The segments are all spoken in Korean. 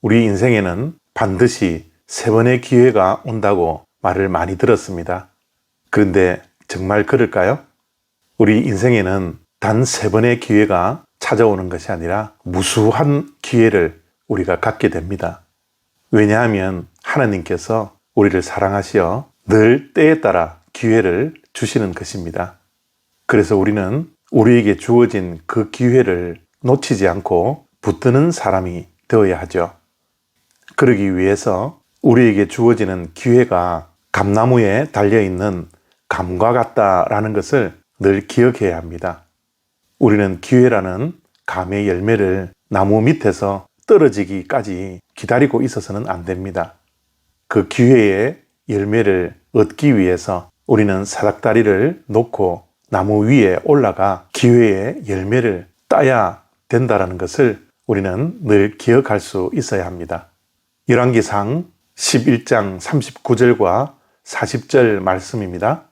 우리 인생에는 반드시 3번의 기회가 온다고 말을 많이 들었습니다. 그런데 정말 그럴까요? 우리 인생에는 단 3번의 기회가 찾아오는 것이 아니라 무수한 기회를 우리가 갖게 됩니다. 왜냐하면 하나님께서 우리를 사랑하시어 늘 때에 따라 기회를 주시는 것입니다. 그래서 우리는 우리에게 주어진 그 기회를 놓치지 않고 붙드는 사람이 되어야 하죠. 그러기 위해서 우리에게 주어지는 기회가 감나무에 달려있는 감과 같다라는 것을 늘 기억해야 합니다. 우리는 기회라는 감의 열매를 나무 밑에서 떨어지기까지 기다리고 있어서는 안 됩니다. 그 기회의 열매를 얻기 위해서 우리는 사닥다리를 놓고 나무 위에 올라가 기회의 열매를 따야 된다는 것을 우리는 늘 기억할 수 있어야 합니다. 열왕기상 11장 39절과 40절 말씀입니다.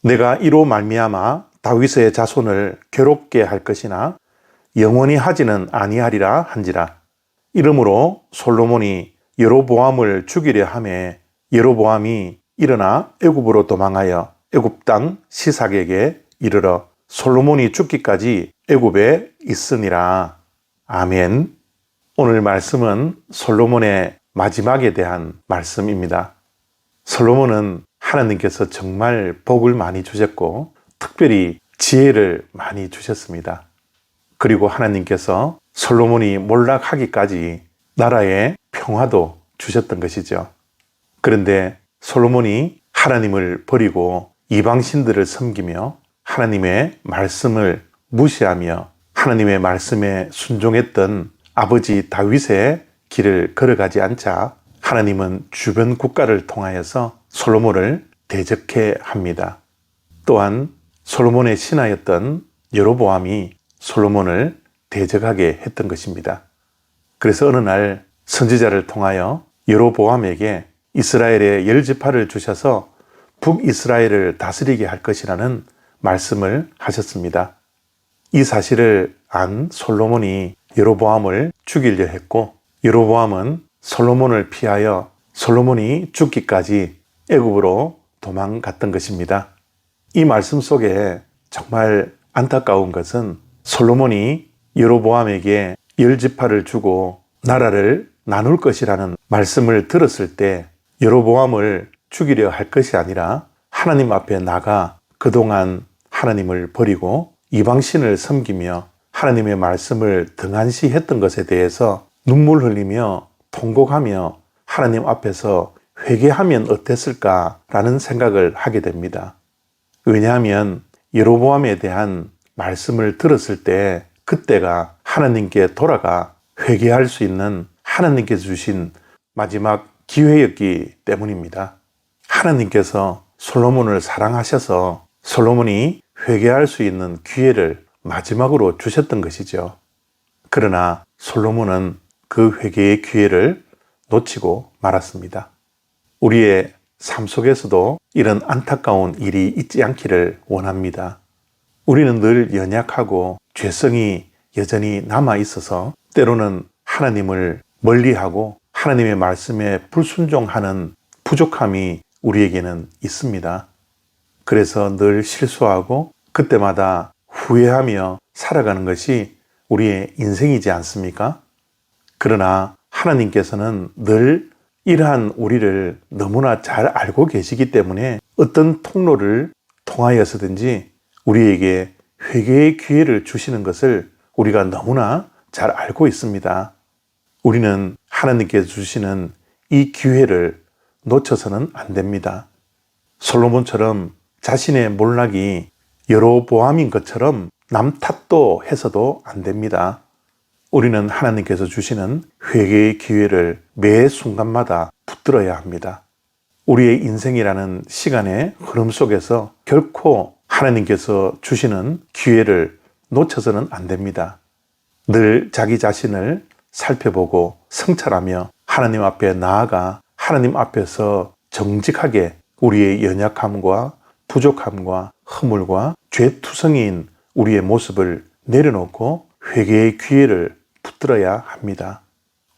내가 이로 말미암아 다윗의 자손을 괴롭게 할 것이나 영원히 하지는 아니하리라 한지라. 이러므로 솔로몬이 여로보암을 죽이려 하매 여로보암이 일어나 애굽으로 도망하여 애굽 땅 시삭에게 이르러 솔로몬이 죽기까지 애굽에 있으니라. 아멘. 오늘 말씀은 솔로몬의 마지막에 대한 말씀입니다. 솔로몬은 하나님께서 정말 복을 많이 주셨고 특별히 지혜를 많이 주셨습니다. 그리고 하나님께서 솔로몬이 몰락하기까지 나라에 평화도 주셨던 것이죠. 그런데 솔로몬이 하나님을 버리고 이방신들을 섬기며 하나님의 말씀을 무시하며 하나님의 말씀에 순종했던 아버지 다윗의 길을 걸어가지 않자 하나님은 주변 국가를 통하여서 솔로몬을 대적해 합니다. 또한 솔로몬의 신하였던 여로보암이 솔로몬을 대적하게 했던 것입니다. 그래서 어느 날 선지자를 통하여 여로보암에게 이스라엘의 10지파를 주셔서 북이스라엘을 다스리게 할 것이라는 말씀을 하셨습니다. 이 사실을 안 솔로몬이 여로보암을 죽이려 했고 여로보암은 솔로몬을 피하여 솔로몬이 죽기까지 애굽으로 도망갔던 것입니다. 이 말씀 속에 정말 안타까운 것은 솔로몬이 여로보암에게 10지파를 주고 나라를 나눌 것이라는 말씀을 들었을 때 여로보암을 죽이려 할 것이 아니라 하나님 앞에 나가 그동안 하나님을 버리고 이방신을 섬기며 하나님의 말씀을 등한시했던 것에 대해서 눈물 흘리며 통곡하며 하나님 앞에서 회개하면 어땠을까라는 생각을 하게 됩니다. 왜냐하면 여로보암에 대한 말씀을 들었을 때 그때가 하나님께 돌아가 회개할 수 있는 하나님께서 주신 마지막 기회였기 때문입니다. 하나님께서 솔로몬을 사랑하셔서 솔로몬이 회개할 수 있는 기회를 마지막으로 주셨던 것이죠. 그러나 솔로몬은 그 회개의 기회를 놓치고 말았습니다. 우리의 삶 속에서도 이런 안타까운 일이 있지 않기를 원합니다. 우리는 늘 연약하고 죄성이 여전히 남아 있어서 때로는 하나님을 멀리하고 하나님의 말씀에 불순종하는 부족함이 우리에게는 있습니다. 그래서 늘 실수하고 그때마다 후회하며 살아가는 것이 우리의 인생이지 않습니까? 그러나 하나님께서는 늘 이러한 우리를 너무나 잘 알고 계시기 때문에 어떤 통로를 통하여서든지 우리에게 회개의 기회를 주시는 것을 우리가 너무나 잘 알고 있습니다. 우리는 하나님께서 주시는 이 기회를 놓쳐서는 안 됩니다. 솔로몬처럼 자신의 몰락이 여로보암인 것처럼 남 탓도 해서도 안 됩니다. 우리는 하나님께서 주시는 회개의 기회를 매 순간마다 붙들어야 합니다. 우리의 인생이라는 시간의 흐름 속에서 결코 하나님께서 주시는 기회를 놓쳐서는 안 됩니다. 늘 자기 자신을 살펴보고 성찰하며 하나님 앞에 나아가 하나님 앞에서 정직하게 우리의 연약함과 부족함과 허물과 죄투성이인 우리의 모습을 내려놓고 회개의 기회를 붙들어야 합니다.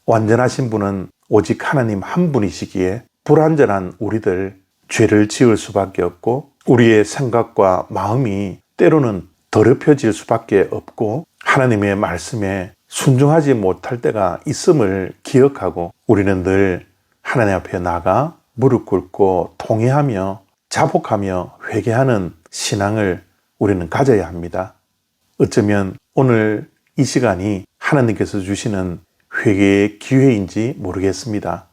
완전하신 분은 오직 하나님 한 분이시기에 불완전한 우리들 죄를 지을 수밖에 없고 우리의 생각과 마음이 때로는 더럽혀질 수밖에 없고 하나님의 말씀에 순종하지 못할 때가 있음을 기억하고 우리는 늘 하나님 앞에 나가 무릎 꿇고 통회하며 자복하며 회개하는 신앙을 우리는 가져야 합니다. 어쩌면 오늘 이 시간이 하나님께서 주시는 회개의 기회인지 모르겠습니다.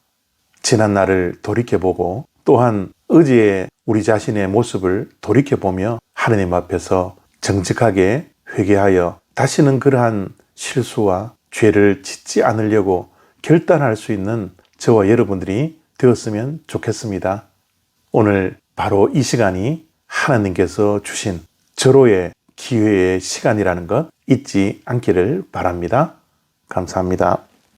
지난 날을 돌이켜보고 또한 어제의 우리 자신의 모습을 돌이켜보며 하나님 앞에서 정직하게 회개하여 다시는 그러한 실수와 죄를 짓지 않으려고 결단할 수 있는 저와 여러분들이 되었으면 좋겠습니다. 오늘 바로 이 시간이 하나님께서 주신 절호의 기회의 시간이라는 것 잊지 않기를 바랍니다. 감사합니다.